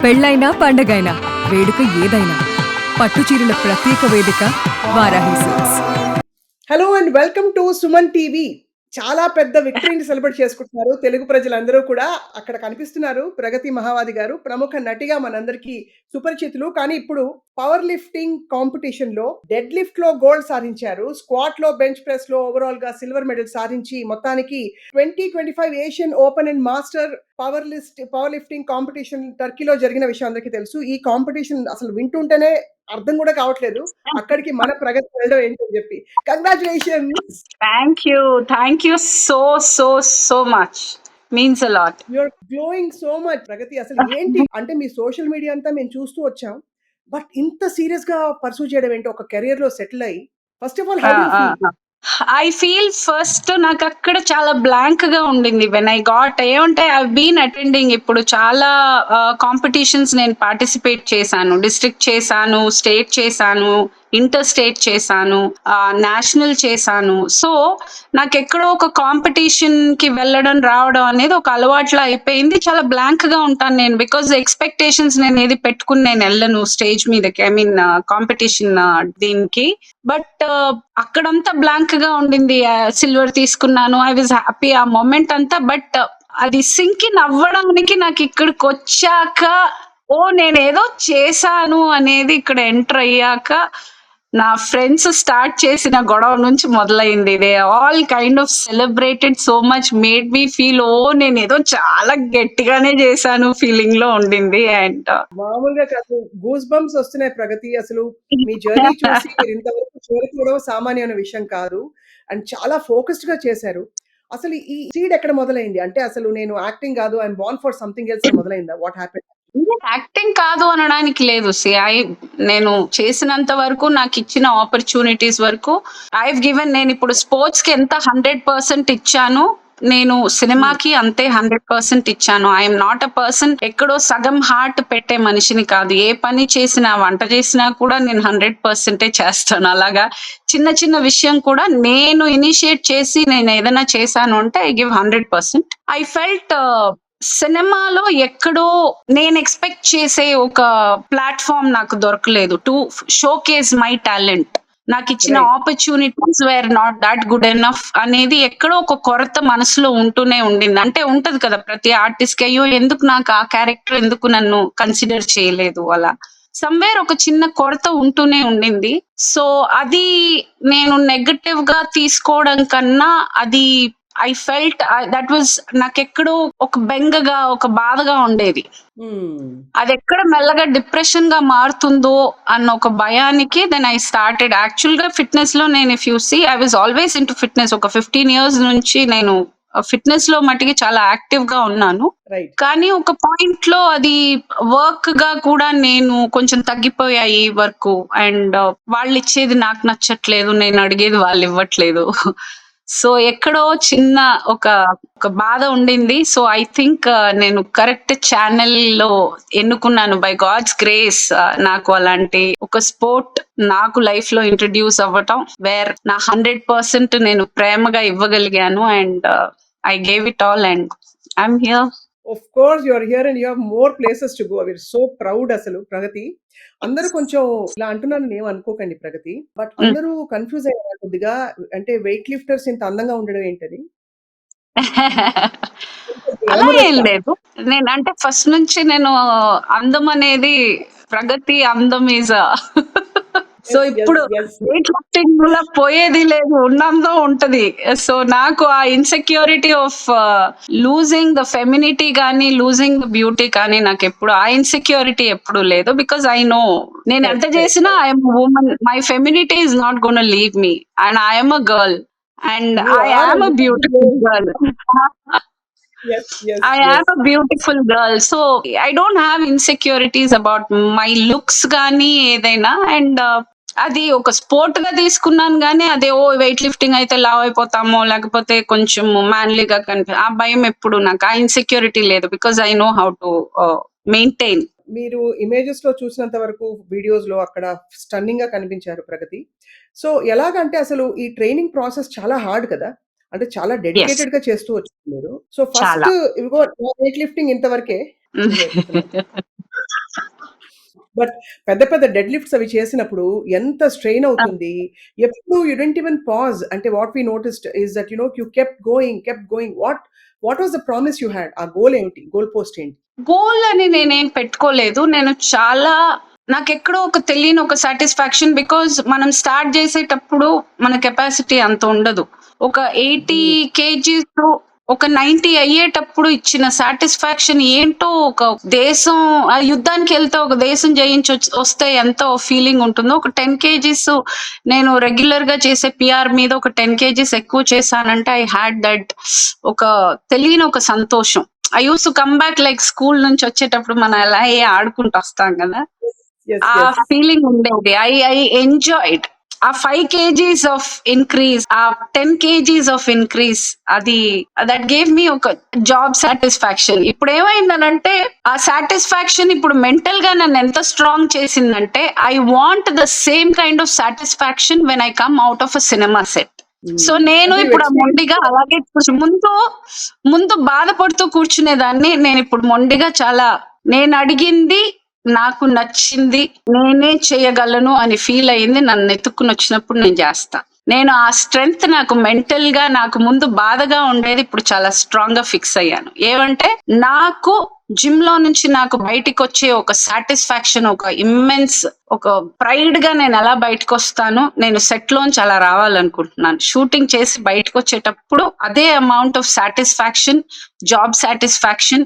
పెళ్ళైనా పండగైనా వేడుక ఏదైనా పట్టు చీరల ప్రత్యేక వేదిక Varahi silks. Hello and welcome to Suman TV. చాలా పెద్ద విక్టరీని సెలబ్రేట్ చేసుకుంటున్నారు తెలుగు ప్రజలందరూ కూడా. అక్కడ కనిపిస్తున్నారు ప్రగతి మహావాది గారు. ప్రముఖ నటిగా మనందరికీ సుపరిచితులు. కానీ ఇప్పుడు పవర్ లిఫ్టింగ్ కాంపిటీషన్‌లో డెడ్ లిఫ్ట్‌లో గోల్డ్ సాధించారు. స్క్వాట్‌లో, బెంచ్ ప్రెస్‌లో ఓవరాల్‌గా సిల్వర్ మెడల్ సాధించి మొత్తానికి 2025 Asian open and master powerlifting competition టర్కీలో జరిగిన విషయం అందరికీ తెలుసు. ఈ కాంపిటీషన్ అసలు వింటుంటేనే అర్థం కూడా కావట్లేదు. అక్కడికి మన ప్రగతి వెళ్ళడం ఏంటని చెప్పి. Congratulations. Thank you. Thank you so much. Means a lot. You are glowing so much Pragathi. అసలు ఏంటి అంటే మీ సోషల్ మీడియా అంతా మేము చూస్తూ వచ్చాం. బట్ ఇంత సీరియస్‌గా పర్సూ చేయడం ఏంటి ఒక కెరియర్‌లో సెటిల్ అయ్యి? First of all how do you feel? I feel first నాకు అక్కడ చాలా బ్లాంక్ గా ఉండింది వెన్ ఐ గాట్ ఏమంటే ఐ బీన్ అటెండింగ్ ఇప్పుడు చాలా కాంపిటీషన్స్ నేను పార్టిసిపేట్ చేశాను, డిస్ట్రిక్ట్ చేశాను, స్టేట్ చేశాను, ఇంటర్ స్టేట్ చేశాను, నేషనల్ చేశాను. సో నాకు ఎక్కడో ఒక కాంపిటీషన్ కి వెళ్ళడం రావడం అనేది ఒక అలవాట్లా అయిపోయింది. చాలా బ్లాంక్ గా ఉంటాను నేను, బికాస్ ఎక్స్పెక్టేషన్స్ నేను ఏది పెట్టుకుని నేను వెళ్ళను స్టేజ్ మీదకి, ఐ మీన్ కాంపిటీషన్ దీనికి. బట్ అక్కడంతా బ్లాంక్ గా ఉండింది. సిల్వర్ తీసుకున్నాను, ఐ వాజ్ హ్యాపీ ఆ మొమెంట్ అంతా. బట్ అది సింక్ ఇన్ అవ్వడానికి నాకు ఇక్కడికి వచ్చాక నేనేదో చేశాను అనేది ఇక్కడ ఎంటర్ అయ్యాక నా ఫ్రెండ్స్ స్టార్ట్ చేసిన గొడవ నుంచి మొదలైంది. They all kind of celebrated so much, made me feel నేను ఏదో చాలా గట్టిగానే చేశాను ఫీలింగ్ లో ఉండింది. అండ్ మామూలుగా కాదు, గూస్ బంప్స్ వస్తున్నాయి ప్రగతి. అసలు మీ జర్నీ చూసి మీరు ఇంతవరకు చేరుకోవడం సామాన్యమైన విషయం కాదు. అండ్ చాలా ఫోకస్డ్ గా చేశారు. అసలు ఈ సీడ్ ఎక్కడ మొదలైంది? అంటే అసలు నేను యాక్టింగ్ కాదు, I'm born for something else మొదలైందా? What happened? యాక్టింగ్ కాదు అనడానికి లేదు. నేను చేసినంత వరకు, నాకు ఇచ్చిన ఆపర్చునిటీస్ వరకు ఐ గివెన్. నేను ఇప్పుడు స్పోర్ట్స్ కి ఎంత 100% ఇచ్చాను, నేను సినిమాకి అంతే 100% ఇచ్చాను. ఐఎమ్ నాట్ అ పర్సన్ ఎక్కడో సగం హార్ట్ పెట్టే మనిషిని కాదు. ఏ పని చేసినా, వంట చేసినా కూడా నేను 100% చేస్తాను. అలాగా చిన్న చిన్న విషయం కూడా నేను ఇనిషియేట్ చేసి నేను ఏదైనా చేశాను అంటే ఐ గివ్ 100%. ఐ ఫెల్ట్ సినిమాలో ఎక్కడో నేను ఎక్స్పెక్ట్ చేసే ఒక ప్లాట్ఫామ్ నాకు దొరకలేదు టు షోకేస్ మై టాలెంట్. నాకు ఇచ్చిన opportunities were not that good enough అనేది ఎక్కడో ఒక కొరత మనసులో ఉంటూనే ఉండింది. అంటే ఉంటది కదా ప్రతి ఆర్టిస్ట్ కి, అయ్యో ఎందుకు నాకు ఆ క్యారెక్టర్ ఎందుకు నన్ను కన్సిడర్ చేయలేదు, అలా సమ్వేర్ ఒక చిన్న కొరత ఉంటూనే ఉండింది. సో అది నేను నెగటివ్ గా తీసుకోవడం కన్నా అది ఐ ఫెల్ట్ దట్ వాజ్ నాకెక్కడో ఒక బెంగగా, ఒక బాధగా ఉండేది. అది ఎక్కడ మెల్లగా డిప్రెషన్ గా మారుతుందో అన్న ఒక భయానికి దెన్ ఐ స్టార్టెడ్. యాక్చువల్ గా ఫిట్నెస్ లో నేను, if you see, I was always into fitness. ఒక 15 years నుంచి నేను ఫిట్నెస్ లో మటుకి చాలా యాక్టివ్ గా ఉన్నాను. కానీ ఒక పాయింట్ లో అది వర్క్ గా కూడా నేను కొంచెం తగ్గిపోయాయి వర్క్. అండ్ వాళ్ళు ఇచ్చేది నాకు నచ్చట్లేదు, నేను అడిగేది వాళ్ళు ఇవ్వట్లేదు. సో ఎక్కడో చిన్న ఒక బాధ ఉండింది. సో ఐ థింక్ నేను కరెక్ట్ ఛానల్ లో ఎన్నుకున్నాను బై గాడ్స్ గ్రేస్. నాకు అలాంటి ఒక స్పోర్ట్ నాకు లైఫ్ లో ఇంట్రడ్యూస్ అవ్వటం, వేర్ నా 100% నేను ప్రేమగా ఇవ్వగలిగాను. And I gave it all and I'm here. Of course you are here and you have more places to go. We are so proud. అసలు ప్రగతి అందరూ కొంచెం ఇలా అంటున్నాను ఏం అనుకోకండి ప్రగతి. బట్ అందరూ కన్ఫ్యూజ్ అయ్యారు కొద్దిగా. అంటే వెయిట్ లిఫ్టర్స్ ఇంత అందంగా ఉండడం ఏంటని. అలా ఏం లేదు. నేను అంటే ఫస్ట్ నుంచి నేను అందం అనేది, ప్రగతి అందం ఈజ్ సో ఇప్పుడు వెయిట్ లిఫ్టింగ్ వల్ల పోయేది లేదు, ఉన్నందో ఉంటది. సో నాకు ఆ insecurity of losing the femininity కానీ, లూజింగ్ ద బ్యూటీ కానీ నాకు ఎప్పుడు ఆ ఇన్సెక్యూరిటీ ఎప్పుడు లేదు. బికాస్ ఐ నో నేను ఎంత చేసినా I'm woman, my femininity is not gone leave me, and I'm a girl and I am a beautiful girl. I am a beautiful girl. So I don't have insecurities about my looks గానీ ఏదైనా. And అది ఒక sport గా తీసుకున్నాను గానీ అదే weight lifting అయితే లావ్ అయిపోతామో, లేకపోతే కొంచెం మ్యాన్లీగా ఆ భయం ఎప్పుడు, నాకు ఆ ఇన్సెక్యూరిటీ లేదు. Because I know how to maintain. మీరు ఇమేజెస్ లో చూసినంత వరకు, వీడియోస్ లో అక్కడ స్టన్నింగ్ గా కనిపించారు ప్రగతి. సో ఎలాగంటే అసలు ఈ ట్రైనింగ్ ప్రాసెస్ చాలా హార్డ్ కదా, అంటే చాలా డెడికేటెడ్ గా చేస్తూ వచ్చారు మీరు. సో ఫస్ట్ ఇదిగో వెయిట్ లిఫ్టింగ్ ఇంతవరకే. బట్ పెద్ద పెద్ద డెడ్ లిఫ్ట్స్ అవి చేసినప్పుడు ఎంత స్ట్రెయిన్ అవుతుంది. ఎప్పుడు యూ డిడ్ంట్ ఈవెన్ పాజ్. అంటే what we noticed is that you kept going. What was the promise you had? ఆ గోల్ ఏంటి? గోల్ పోస్ట్ ఏంటి? గోల్ అని నేనేం పెట్టుకోలేదు. నేను చాలా నాకెక్కడో ఒక తెలియని ఒక సాటిస్ఫాక్షన్. బికాజ్ మనం స్టార్ట్ చేసేటప్పుడు మన కెపాసిటీ అంత ఉండదు. ఒక 80 హ్మ్. కేజీస్ ఒక 90 అయ్యేటప్పుడు ఇచ్చిన సాటిస్ఫాక్షన్ ఏంటో, ఒక దేశం యుద్ధానికి వెళ్తే ఒక దేశం జయించి వస్తే ఎంతో ఫీలింగ్ ఉంటుందో, ఒక 10 కేజీస్ నేను రెగ్యులర్ గా చేసే పిఆర్ మీద ఒక 10 కేజీస్ ఎక్కువ చేశానంటే ఐ హ్యాడ్ దట్ ఒక తెలియని ఒక సంతోషం. I use to come back like school నుంచి వచ్చేటప్పుడు మనం ఎలా ఆడుకుంటూ వస్తాం కదా, యెస్. ఆ యెస్. ఫీలింగ్ ఉండేది. ఐ ఎంజాయ్డ్ ఆ 5 కేజీస్ ఆఫ్ ఇంక్రీజ్, ఆ 10 కేజీస్ ఆఫ్ ఇంక్రీజ్. అది దట్ గేవ్ మీ ఒక జాబ్ సాటిస్ఫాక్షన్. ఇప్పుడు ఏమైందనంటే ఆ సాటిస్ఫాక్షన్ ఇప్పుడు మెంటల్ గా నన్ను ఎంత స్ట్రాంగ్ చేసిందంటే I want the same kind of satisfaction when I come out of a cinema set. So నేను అంటే ఇప్పుడు ఆ ఎక్స్‌పీరియన్స్ మొండిగా అలాగే ముందు బాధపడుతూ కూర్చునేదాన్ని. నేను ఇప్పుడు మొండిగా చాలా నేను అడిగింది, నాకు నచ్చింది, నేనే చేయగలను అని ఫీల్ అయింది. నన్ను ఎత్తుక్కుని వచ్చినప్పుడు నేను చేస్తా. నేను ఆ స్ట్రెంగ్త్ నాకు మెంటల్ గా నాకు ముందు బాధగా ఉండేది, ఇప్పుడు చాలా స్ట్రాంగ్ గా ఫిక్స్ అయ్యాను. ఏమంటే నాకు జిమ్ లో నుంచి నాకు బయటికి వచ్చే ఒక సాటిస్ఫాక్షన్, ఒక ఇమ్మెన్స్ ఒక ప్రైడ్ గా నేను ఎలా బయటకు వస్తానో, నేను సెట్ లోంచి అలా రావాలనుకుంటున్నాను. షూటింగ్ చేసి బయటకు వచ్చేటప్పుడు అదే amount of satisfaction, job satisfaction,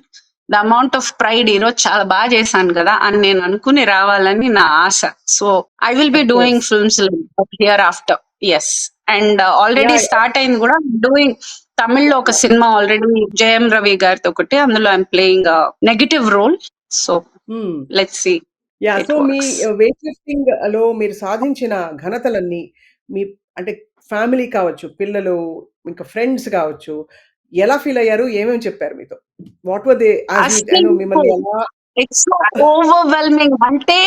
the amount of pride, ఈరోజు చాలా బాగా చేశాను కదా అని నేను అనుకుని రావాలని నా ఆశ. So I will be of course. Doing films hereafter. Yes. And already yeah! Start అయింది కూడా డూయింగ్. తమిళ్లో ఒక సినిమా ఆల్రెడీ జయం రవి గారితో ఒకటి, అందులో I'm playing negative role. So hmm. Let's see yeah! It so me works. Weight లిఫ్టింగ్‌లో మీరు సాధించిన ఘనతలన్నీ మీ అంటే ఫ్యామిలీ కావచ్చు, పిల్లలు, ఇంకా ఫ్రెండ్స్ కావచ్చు, ఎలా ఫీల్ అయ్యారు? ఏమేమి చెప్పారు మీతో? What were they as you అసలు మిమ్మల్ని ఎలా ఇట్స్ ఓవర్‌వెల్మింగ్. అంటే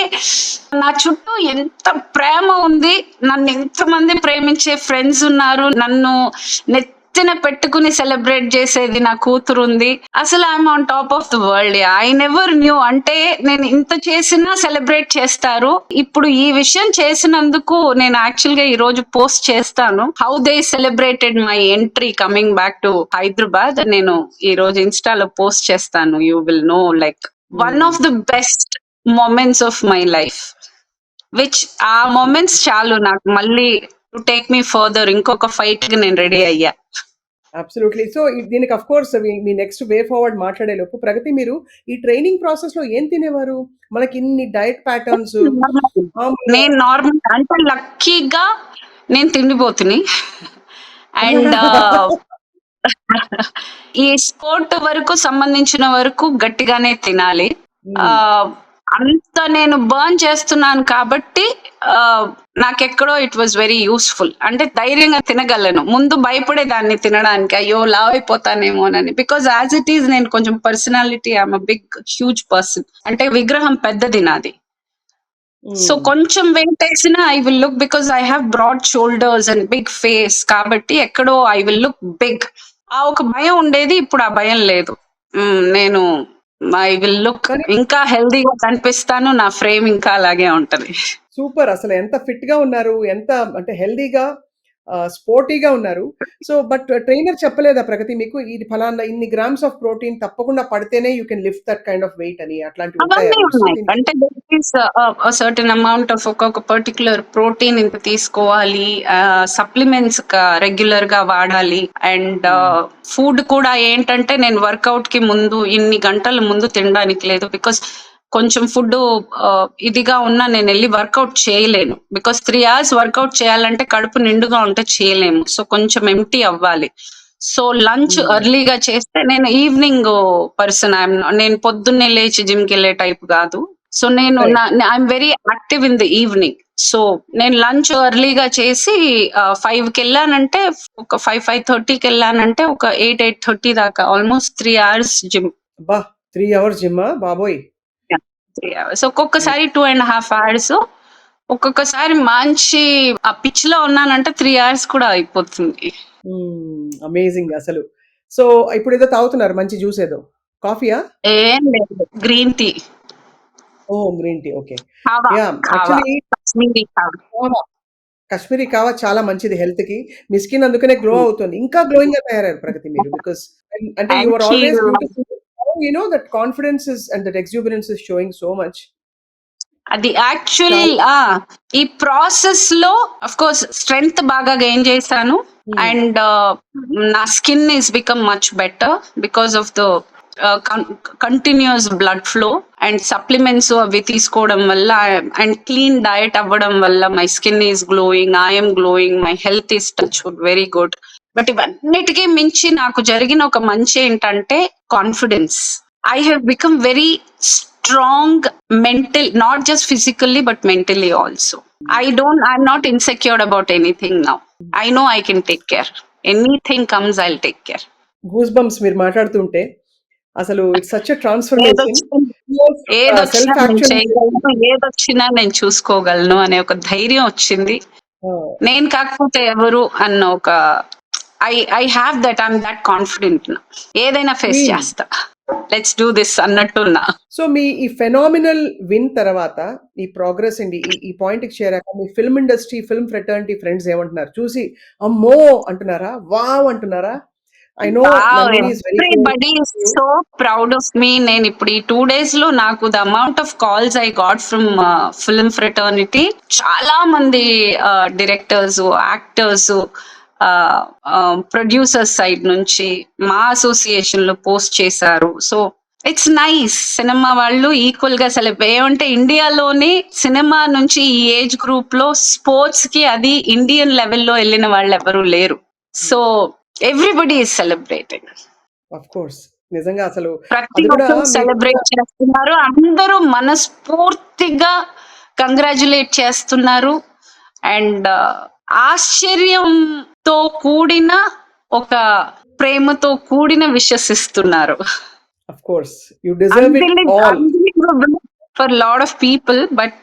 నా చుట్టూ ఎంత ప్రేమ ఉంది. నన్ను ఎంతమంది ప్రేమించే ఫ్రెండ్స్ ఉన్నారు. నన్ను నెత్తిన పెట్టుకుని సెలబ్రేట్ చేసేది నా కూతురుంది. అసలు I'm on top of the world. I never knew. అంటే నేను ఇంత చేసినా సెలబ్రేట్ చేస్తారు. ఇప్పుడు ఈ విషయం చేసినందుకు నేను యాక్చువల్ గా ఈ రోజు పోస్ట్ చేస్తాను. How they celebrated my entry coming back to Hyderabad. నేను ఈ రోజు ఇన్‌స్టాలో పోస్ట్ చేస్తాను. You will know like one hmm. Of the best moments of my life. Which ఆ మొమెంట్స్ చాలు నాకు మళ్ళీ టు టేక్ మీ ఫర్దర్. ఇంకొక ఫైట్ కి నేను రెడీ అయ్యా. అబ్సల్యూట్‌లీ. సో, దీనికి ఆఫ్ కోర్స్ మీ నెక్స్ట్ వే ఫార్వర్డ్ మాట్లాడే లోపు ప్రగతి మీరు ఈ ట్రైనింగ్ ప్రాసెస్‌లో ఏం తినేవారు? మనకి ఇన్ని డైట్ ప్యాటర్న్స్ మామూలుగా నేను నార్మల్ అంటే లక్కీగా నేను తిండిపోతుని. అండ్ ఈ స్పోర్ట్ వరకు సంబంధించిన వరకు గట్టిగానే తినాలి. హ్మ్. ఆహ్, అంత నేను బర్న్ చేస్తున్నాను కాబట్టి నాకెక్కడో ఇట్ వాస్ వెరీ యూజ్‌ఫుల్. అంటే ధైర్యంగా తినగలను. ముందు భయపడేదాన్ని తినడానికి. అయ్యో! లావైపోతానేమోనని. బికాజ్ యాస్ ఇట్ ఈజ్ నేను కొంచెం personality, I'm a big huge person. అంటే విగ్రహం పెద్దది నాది. So hmm. కొంచెం వెయిట్ వేసినా I will look, because I have broad shoulders and big face కాబట్టి ఎక్కడో ఐ విల్ లుక్ బిగ్. ఆ ఒక భయం ఉండేది, ఇప్పుడు ఆ భయం లేదు. నేను ఐ విల్ లుక్ కానీ ఇంకా హెల్దీగా కనిపిస్తాను. నా ఫ్రేమ్ ఇంకా అలాగే ఉంటది. సూపర్. అసలు ఎంత ఫిట్‌గా ఉన్నారు. ఎంత అంటే హెల్తీగా స్పోర్టీగా ఉన్నారు. సో, బట్ ట్రైనర్ చెప్పలేదా ప్రగతి మీకు? ఇది ఫలానా ఇన్ని గ్రామ్స్ ఆఫ్ ప్రోటీన్ తప్పకుండా పడితేనే you can lift that kind of weight అని అట్లాంటివి ఉంటాయా అవన్నీ రూల్స్ ఉన్నాయి. దీనికి? అంటే సర్టెన్ అమౌంట్ ఆఫ్ ఒక్కొక్క పర్టిక్యులర్ ప్రోటీన్ ఇంత తీసుకోవాలి. సప్లిమెంట్స్ రెగ్యులర్ గా వాడాలి. అండ్ హ్మ్. ఫుడ్ కూడా ఏంటంటే నేను వర్కౌట్ కి ముందు ఇన్ని గంటల ముందు తినడానికి లేదు. బికాస్ కొంచెం ఫుడ్ ఇదిగా ఉన్నా నేను వెళ్ళి వర్కౌట్ చేయలేను. బికాస్ 3 hours వర్కౌట్ చేయాలంటే కడుపు నిండుగా ఉంటే చేయలేము. సో కొంచెం ఎంప్టీ అవ్వాలి. సో లంచ్ హ్మ్. ఎర్లీగా చేస్తే, నేను ఈవినింగ్ పర్సన్. నేను పొద్దున్నే లేచి జిమ్ కి వెళ్ళే టైప్ కాదు. సో నేను correct. I'm very active in the evening. So నేను లంచ్ ఎర్లీగా చేసి 5 కి వెళ్ళానంటే, ఒక 5:30కి వెళ్ళానంటే ఒక 8:30 దాకా ఆల్మోస్ట్ 3 hours జిమ్. అబ్బా! 3 అవర్స్ జిమ్మా బాబోయ్! 3 hours ఒక్కొక్కసారి 2.5 hours. ఒక్కొక్కసారి మంచి ఆ పిచ్ లో ఉన్నానంటే 3 hours కూడా అయిపోతుంది. అమేజింగ్ అసలు. సో, ఇప్పుడేదో తాగుతున్నారు మంచి జ్యూస్ ఏదో. కాఫీయా? ఏం లేదు, green tea. Oh! Green tea. Okay. Kahwa, yeah! Kahwa, actually Kashmiri kahwa. Kahwa, Kashmiri కావా చాలా మంచిది హెల్త్‌కి. మీ స్కిన్ అందుకనే గ్లో అవుతుంది. ఇంకా గ్లోయింగ్‌గా తయారయ్యారు ప్రగతి మీరు. బికాజ్ అంటే you are thank always you. Beautiful. You know that confidence is and that exuberance is showing so much. అది యాక్చువల్ చాలా ఈ ప్రాసెస్ లో అఫ్ కోర్స్ స్ట్రెంగ్త్ బాగా గెయిన్ చేశాను. హ్మ్. అండ్ నా skin is become much better because of the continuous blood flow and supplements అవి తీసుకోవడం వల్ల అండ్ క్లీన్ డయట్ అవ్వడం వల్ల my skin is glowing, I'm glowing, my health is touch very good. But ఇవన్నిటికీ మించి నాకు జరిగిన ఒక మంచి ఏంటంటే confidence. I have become very strong mental, not just physically but mentally also. I'm not insecure about anything now. I know I can take care. Anything comes, I'll take care. Goose bumps మీరు మాట్లాడుతుంటే అసలు it's such a transformation. ఏదొచ్చినా self నేను actually చేయగలను, ఏదొచ్చినా నేను చూసుకోగలను అనే ఒక ధైర్యం వచ్చింది. ఆ! నేను కాకపోతే ఎవరు అన్న ఒక I have that, I'm that confident. ఏదైనా ఫేస్ మీ చేస్తా, లెట్స్ డూ దిస్ అన్నట్టున్నా. సో మీ ఈ ఫెనామినల్ విన్ తర్వాత ఈ ప్రోగ్రెస్ అండి ఈ పాయింట్‌కి చేరాక మీ film industry, film fraternity friends ఏమంటున్నారు? చూసి అమ్మో! అంటున్నారా? వావ్! అంటున్నారా? I know Wow, Nandini is very close everybody is to you. so proud of me. నేను ఇప్పుడు ఈ 2 days లో నాకు the amount of calls I got from film fraternity, చాలా మంది డైరెక్టర్స్, యాక్టర్స్, ప్రొడ్యూసర్స్ సైడ్ నుంచి మా అసోసియేషన్ లో పోస్ట్ చేశారు. So it's nice. సినిమా వాళ్ళు ఈక్వల్ గా ఏమంటే ఇండియాలోని సినిమా నుంచి ఈ ఏజ్ గ్రూప్ లో స్పోర్ట్స్ కి అది ఇండియన్ లెవెల్లో వెళ్ళిన వాళ్ళు ఎవరు లేరు. So everybody is celebrating. Of course. నిజంగా అసలు ప్రతి అది కూడా ఒక్కరు మీరు సెలబ్రేట్ చేస్తున్నారు. అందరూ మనస్ఫూర్తిగా కంగ్రాచులేట్ చేస్తున్నారు. అండ్ ఆశ్చర్యంతో కూడిన ఒక ప్రేమతో కూడిన విషెస్ ఇస్తున్నారు. Of course. You deserve it all. Unbelievable for a lot of people, but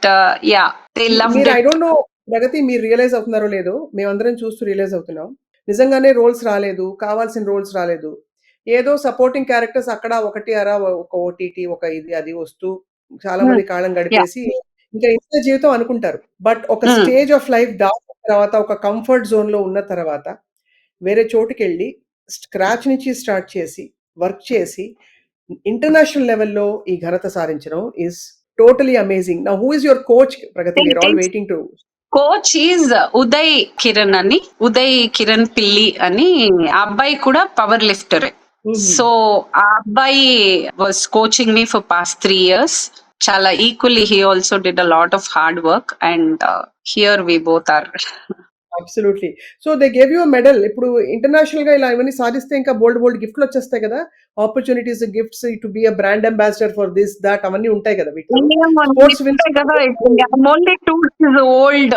yeah, they loved మీరు ఐ it. డోంట్ నో ప్రగతి మీరు రియలైజ్ అవుతున్నారో లేదో మేమందరం చూస్తూ రియలైజ్ అవుతున్నాం. నిజంగానే రోల్స్ రాలేదు. కావాల్సిన రోల్స్ రాలేదు. ఏదో సపోర్టింగ్ క్యారెక్టర్స్ అక్కడ ఒకటి అరా ఒక ఓటీటీ ఒక ఇది అది వస్తూ చాలా Hmm. మంది కాలం Yeah. గడిపేసి ఇంకా ఇంతే జీవితం అనుకుంటారు. బట్ ఒక Hmm. స్టేజ్ ఆఫ్ లైఫ్ దాటిన తర్వాత ఒక కంఫర్ట్ జోన్‌లో ఉన్న తర్వాత వేరే చోటుకెళ్ళి స్క్రాచ్ నుంచి స్టార్ట్ చేసి వర్క్ చేసి ఇంటర్నేషనల్ లెవెల్‌లో ఈ ఘనత సాధించడం is totally amazing. Now who is your coach Pragati? We are all waiting to coach is Uday Kiran అని, ఉదయ్ కిరణ్ పిల్లి అని. ఆ అబ్బాయి కూడా పవర్ లిఫ్టర్. హుహు. సో ఆ అబ్బాయి was coaching me for past 3 years. చాలా equally he also did a lot of hard work and here we both are. Absolutely. So they gave you a medal. ఇప్పుడు ఇంటర్నేషనల్‌గా ఇలా ఇవన్నీ సాధిస్తే ఇంకా బోలెడు గిఫ్ట్‌లు వచ్చేస్తాయి కదా! Opportunities, gifts to be a brand ambassador for this, thought అవన్నీ ఉంటాయి కదా వీటిలో. స్పోర్ట్స్ విన్స్ కదా, I'm only 2 years old.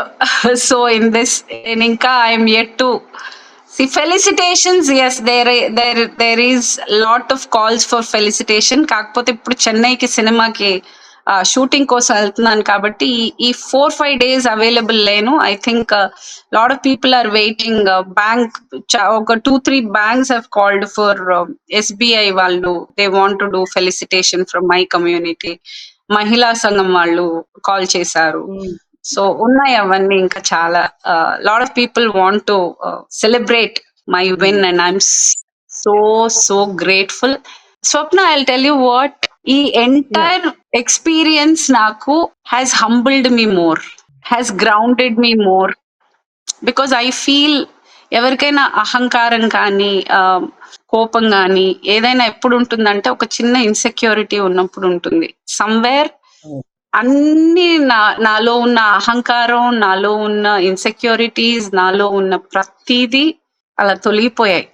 So in this, in ఇంకా I'm yet to see felicitations. Yes, there is lot of calls for felicitation. కాకపోతే ఇప్పుడు చెన్నైకి సినిమాకి షూటింగ్ కోసం వెళ్తున్నాను కాబట్టి ఈ 4-5 days అవైలబుల్ లేను. I think lot of people are waiting. Bank ఒక 2-3 banks have called for SBI వాళ్ళు. They want to do felicitation from my community. మహిళా సంఘం వాళ్ళు కాల్ చేశారు. హ్మ్. సో ఉన్నాయి అవన్నీ ఇంకా చాలా. Lot of people want to celebrate my win and I'm so grateful. Swapna, I will tell you what, ఈ ఎంటైర్ ఎక్స్పీరియన్స్ నాకు has humbled me more, has grounded me more. Because I feel ఎవరికైనా అహంకారం కానీ కోపం కానీ ఏదైనా ఎప్పుడు ఉంటుందంటే ఒక చిన్న ఇన్సెక్యూరిటీ ఉన్నప్పుడు ఉంటుంది. సమ్వేర్ అన్ని నాలో ఉన్న అహంకారం, నాలో ఉన్న ఇన్సెక్యూరిటీస్, నాలో ఉన్న ప్రతిదీ అలా తొలగిపోయాయి.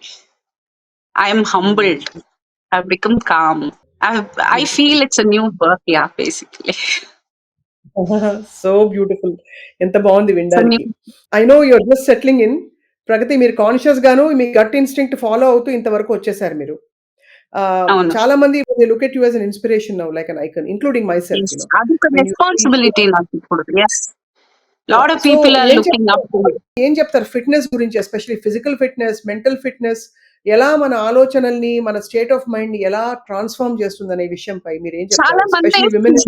I'm humbled, I become calm. I feel it's a new birth, yeah, basically. So beautiful. ఎంత బావుంది వినడానికి. I know you are just settling in. Pragati మీరు కాన్షియస్ గాను మీ గట్ ఇన్‌స్టింక్ట్ ఫాలో అవుతూ ఇంతవరకు వచ్చేసారు మీరు. అవును. చాలా మంది they look at you as an inspiration now like an icon including myself you know. అదొక వెన్ యూ రెస్పాన్సిబిలిటీ నాకు ఇప్పుడు. Yes. Lot of so people are ఏం looking up to me. ఏం చెప్తారు ఫిట్‌నెస్ గురించి especially physical fitness, mental fitness ఎలా మన ఆలోచనల్ని, మన స్టేట్ ఆఫ్ మైండ్‌ని ఎలా ట్రాన్స్‌ఫార్మ్ చేస్తుందనే విషయంపై మీరేం చాలా చెప్తారు? మంది ఎస్పెషల్లీ విమెన్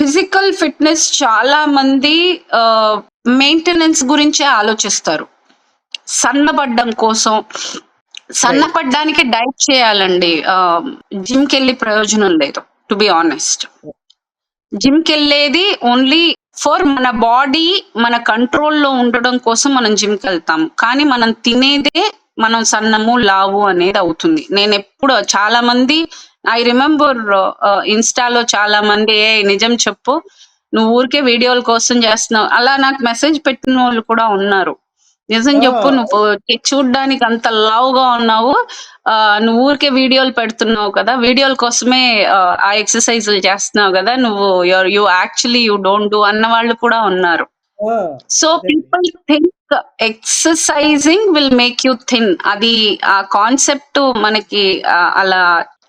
ఫిజికల్ ఫిట్నెస్ చాలా మంది మెయింటెనెన్స్ గురించే ఆలోచిస్తారు. సన్నబడ్డం కోసం, సన్నపడ్డానికి డైట్ చేయాలండి. జిమ్కి వెళ్ళి ప్రయోజనం లేదు, టు బి ఆనెస్ట్. జిమ్కి వెళ్ళేది ఓన్లీ ఫర్ మన బాడీ మన కంట్రోల్లో ఉండడం కోసం మనం జిమ్కి వెళ్తాం. కానీ మనం తినేదే మనం సన్నము లావు అనేది అవుతుంది. నేను ఎప్పుడు చాలా మంది ఐ రిమెంబర్ ఇన్స్టాలో చాలా మంది నిజం చెప్పు, నువ్వు ఊరికే వీడియోల కోసం చేస్తున్నావు అలా నాకు మెసేజ్ పెట్టిన వాళ్ళు కూడా ఉన్నారు. నిజం చెప్పు, నువ్వు చూడ్డానికి అంత లావుగా ఉన్నావు, నువ్వు ఊరికే వీడియోలు పెడుతున్నావు కదా, వీడియోల కోసమే ఆ ఎక్సర్సైజులు చేస్తున్నావు కదా, నువ్వు you actually you don't do అన్న వాళ్ళు కూడా ఉన్నారు. So people think exercising will make you thin. అది ఆ కాన్సెప్ట్ మనకి అలా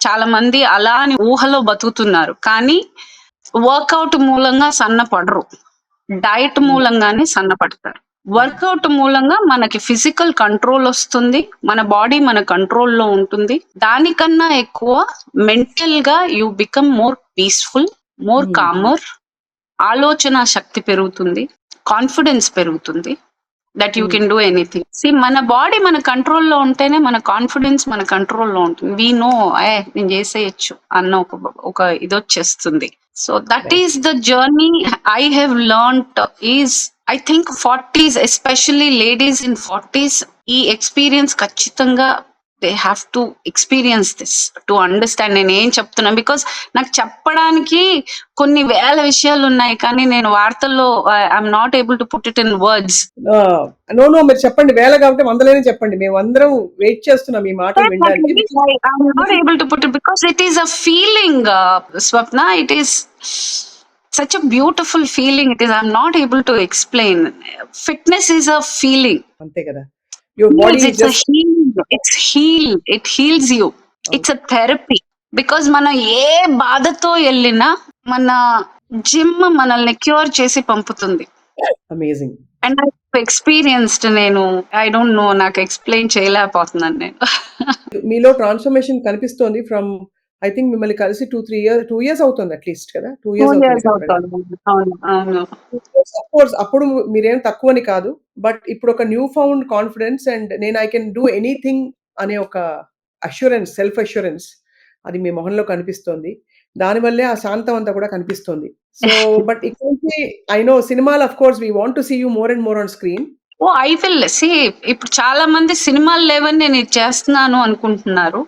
చాలా మంది అలా అని ఊహలో బతుకుతున్నారు. కానీ వర్కౌట్ మూలంగా సన్నపడరు, డైట్ మూలంగానే సన్నపడతారు. వర్కౌట్ మూలంగా మనకి ఫిజికల్ కంట్రోల్ వస్తుంది, మన బాడీ మన కంట్రోల్లో ఉంటుంది. దానికన్నా ఎక్కువ మెంటల్ గా you become more peaceful, more comer. ఆలోచన శక్తి పెరుగుతుంది, కాన్ఫిడెన్స్ పెరుగుతుంది, that you can do anything. మన బాడీ మన కంట్రోల్లో ఉంటేనే మన కాన్ఫిడెన్స్ మన కంట్రోల్లో ఉంటుంది. వీ నో నేను చేసేయచ్చు అన్న ఒక ఇది వచ్చేస్తుంది. So that is the journey I have learned. Is I think 40s, especially ladies in 40s, ఈ ఎక్స్పీరియన్స్ ఖచ్చితంగా they have to experience this to understand నేను ఏం చెప్తున్నా. బికాస్ నాకు చెప్పడానికి కొన్ని వేల విషయాలు ఉన్నాయి, కానీ నేను వార్తల్లో I'm not able to put it in words. No మీరు చెప్పండి, వేల కాబట్టి వందలేనే చెప్పండి, మేము అందరం వెయిట్ చేస్తున్నాం ఈ మాట వినడానికి. I'm not able to put it because it is a feeling, Swapna. It is such a beautiful feeling. It is. I'm not able to explain. Fitness is a feeling. అంతే కదా. Your body is It's just a heal. It's heal. It heals you. It's a therapy. Because మనం ఏ బాధతో వెళ్ళినా మన gym మనల్ని cure చేసి పంపుతుంది. Amazing. And I experienced. నేను ఐ డోంట్ నో, నాకు ఎక్స్ప్లెయిన్ చేయలేకపోతున్నాను నేను. మీలో ట్రాన్స్ఫర్మేషన్ కనిపిస్తోంది. ఫ్రమ్ ఐ థింక్ మిమ్మల్ని కలిసి 2 years అవుతుంది అట్లీస్ట్ కదా. 2 years అవును. కోర్స్ అప్పుడు మీరేం తక్కువని కాదు, బట్ ఇప్పుడు ఒక న్యూ ఫౌండ్ కాన్ఫిడెన్స్ అండ్ నేను ఐ కెన్ డూ ఎనీథింగ్ అనే ఒక అష్యూరెన్స్, సెల్ఫ్ అష్యూరెన్స్ అది మీ మొహంలో కనిపిస్తోంది. దానివల్లే ఆ శాంతం అంతా కూడా కనిపిస్తోంది. సో బట్ ఇక్కడ నుంచి ఐ నో సినిమాలు of course we want to see you more and more on screen. I will see. ఇప్పుడు చాలా మంది సినిమాలు లేవని నేను ఇది చేస్తున్నాను అనుకుంటున్నారు.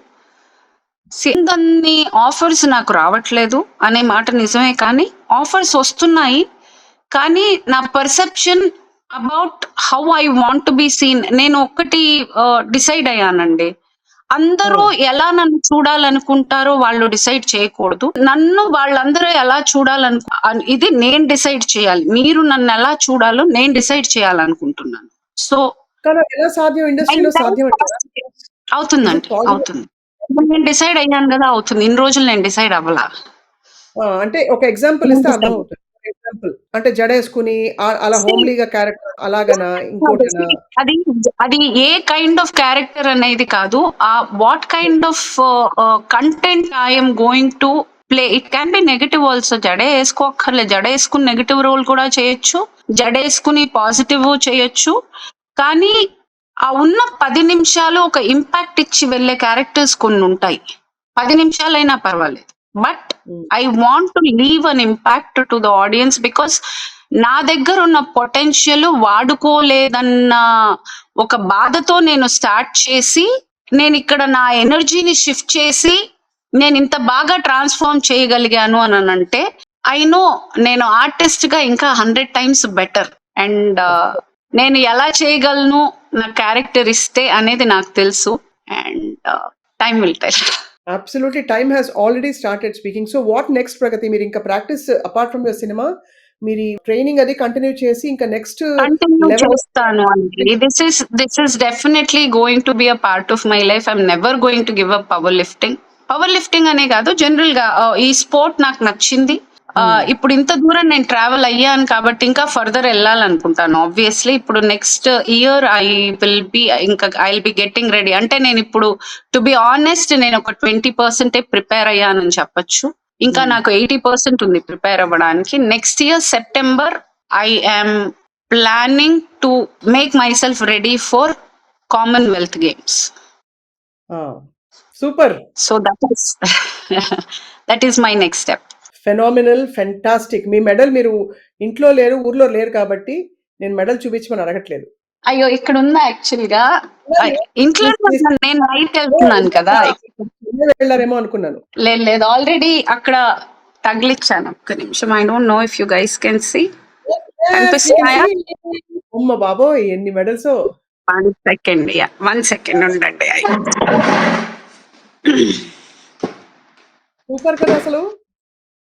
అన్ని ఆఫర్స్ నాకు రావట్లేదు అనే మాట నిజమే, కానీ ఆఫర్స్ వస్తున్నాయి. కానీ నా perception about how I want to be seen, నేను ఒక్కటి డిసైడ్ అయ్యానండి. అందరూ ఎలా నన్ను చూడాలనుకుంటారో వాళ్ళు డిసైడ్ చేయకూడదు. నన్ను వాళ్ళందరూ ఎలా ఇది నేను డిసైడ్ చేయాలి. మీరు నన్ను ఎలా చూడాలో నేను డిసైడ్ చేయాలనుకుంటున్నాను. సో ఎలా సాధ్యం? ఇండస్ట్రీలో సాధ్యం అవుతుందండి, అవుతుంది. నేను డిసైడ్ అయ్యాను కదా, అవుతుంది. ఇన్ని రోజులు నేను డిసైడ్ అవ్వలా. అంటే ఒక ఎగ్జాంపుల్ ఇస్తే అర్థం అవుతుంది. ఎగ్జాంపుల్ అంటే జడేసుకుని అలా హోమ్లీగా క్యారెక్టర్ అలాగనా, ఇంకోటనా? అది ఏ కైండ్ ఆఫ్ క్యారెక్టర్ అనేది కాదు, what kind of content I'm going to play. It can be negative also. జడ వేసుకోక్కర్లేదు, జడ వేసుకుని నెగటివ్ రోల్ కూడా చేయొచ్చు, జడ వేసుకుని పాజిటివ్ చేయొచ్చు. కానీ ఆ ఉన్న 10 నిమిషాలు ఒక ఇంపాక్ట్ ఇచ్చి వెళ్ళే క్యారెక్టర్స్ కొన్ని ఉంటాయి. 10 నిమిషాలైనా పర్వాలేదు, but I want to leave an impact to the audience. Because నా దగ్గర ఉన్న పొటెన్షియల్ వాడుకోలేదన్న ఒక బాధతో నేను స్టార్ట్ చేసి, నేను ఇక్కడ నా ఎనర్జీని షిఫ్ట్ చేసి నేను ఇంత బాగా ట్రాన్స్ఫార్మ్ చేయగలిగాను అని అంటే ఐ నో నేను ఆర్టిస్ట్ గా ఇంకా 100 times బెటర్. అండ్ నేను ఎలా చేయగలను నా క్యారెక్టర్ ఇస్తే అనేది నాకు తెలుసు. And time will tell. Absolutely, time has already started speaking. So what next, Pragati? మీరు ఇంకా practice apart from your cinema, మీరు ట్రైనింగ్ అది కంటిన్యూ చేసి ఇంకా నెక్స్ట్ చేస్తాను అండి. This is definitely going to be a part of my life. I'm never going to give up power lifting. Power lifting అనే కాదు, జనరల్ గా ఈ స్పోర్ట్ నాకు నచ్చింది. ఇప్పుడు ఇంత దూరం నేను ట్రావెల్ అయ్యాను కాబట్టి ఇంకా ఫర్దర్ వెళ్ళాలనుకుంటాను. ఆబ్వియస్లీ ఇప్పుడు next year I will be getting ready. అంటే నేను ఇప్పుడు టు బి ఆనెస్ట్ నేను ఒక 20% ప్రిపేర్ అయ్యానని చెప్పొచ్చు. ఇంకా నాకు 80% ఉంది ప్రిపేర్ అవ్వడానికి. Next year September I am planning to make my self ready for Commonwealth games. Super. So that is my next step. Phenomenal, fantastic. Me medal మీరు ఇంట్లో లేరు, ఊర్లో లేరు కాబట్టి నేను మెడల్ చూపించమని అడగట్లేదు. అయ్యో ఇక్కడ ఉందా యాక్చువల్ గా? ఇంట్లో నేను నైట్ వెళ్తున్నాను కదా, వెళ్ళారేమో అనుకున్నాను. లేదు ఆల్రెడీ అక్కడ తగిలిచ్చాను. ఒక్క నిమిషం, I don't know if you guys can see. కనిపిస్తున్నాయా? అమ్మ బాబోయ్ ఎన్ని మెడల్స్! 1 సెకండ్ ఉండండి. సూపర్ కదా అసలు.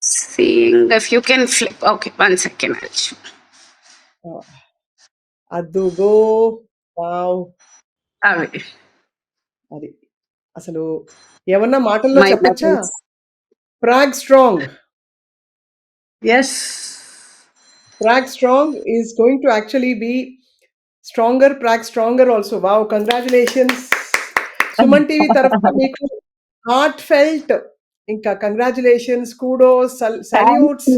Seeing if you can flip. Okay, 1 second. అద్దుగో వావ్. అవి అది అసలు ఏమన్నా మాటల్లో చెప్పచ్చా? Prague strong. Yes. Prague Strong is going to actually be stronger. Prague Stronger also. Wow, congratulations. Suman TV తరఫున మీకు హార్ట్ ఫెల్ట్ ఇంకా కంగ్రాచులేషన్స్, కుడోస్, సల్యూట్స్.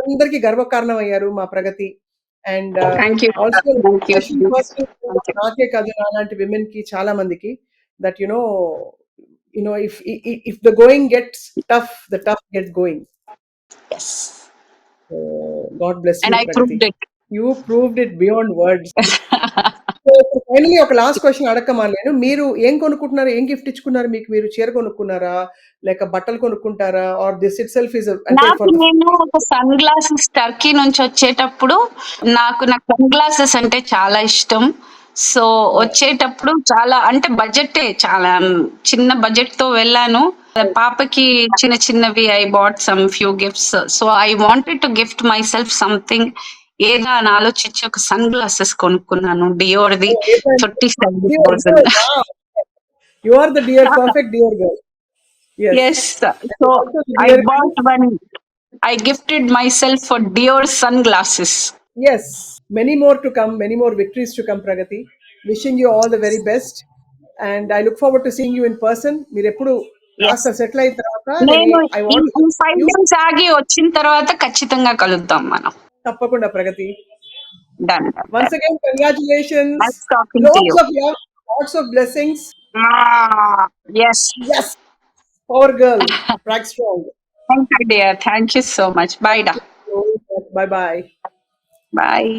అందరికి గర్వకారణం అయ్యారు మా ప్రగతి. అండ్ ఆల్సో నాకే కాదు అలాంటి విమెన్ కి చాలా మందికి that if the going gets tough, the tough gets going. Yes. God bless you. And I proved it. You proved it beyond words. So finally ఒక లాస్ట్ క్వశ్చన్ అడగమాలేను. మీరు ఏం కొనుక్కుంటున్నారు? ఏం గిఫ్ట్ ఇచ్చుకున్నారు? మీరు చీర కొనుక్కున్నారా? లేక బట్టలు కొనుక్కుంటారా? Or this itself is నేను ఒక సన్ గ్లాసెస్ టర్కీ నుంచి వచ్చేటప్పుడు నాకు సన్ గ్లాసెస్ అంటే చాలా ఇష్టం. సో వచ్చేటప్పుడు చాలా అంటే బడ్జెట్ చాలా చిన్న బడ్జెట్ తో వెళ్ళాను. పాపకి చిన్నవి I bought some few gifts. So I wanted to gift my self something ఏదా అని ఆలోచించి ఒక సన్ గ్లాసెస్ కొనుక్కున్నాను. డియోర్ది 37,000. You are the perfect Dior girl. Yes. So I bought one. I gifted myself for Dior sunglasses. Yes. Many more to come. Many more victories to come, Pragati. Wishing you all the very best. And I look forward to seeing you in person. మీరు ఎప్పుడు last settle అయిన తర్వాత I want 5 days ఆగి వచ్చిన తర్వాత ఖచ్చితంగా కలుద్దాం మనం. తప్పకుండా ప్రగతి. Done. Once again, congratulations. Nice talking to you. Lots of love, lots of blessings. Yes. Yes. Power girl. Prague Strong. Thank you, dear. Thank you so much. Bye, da. Bye-bye. Bye.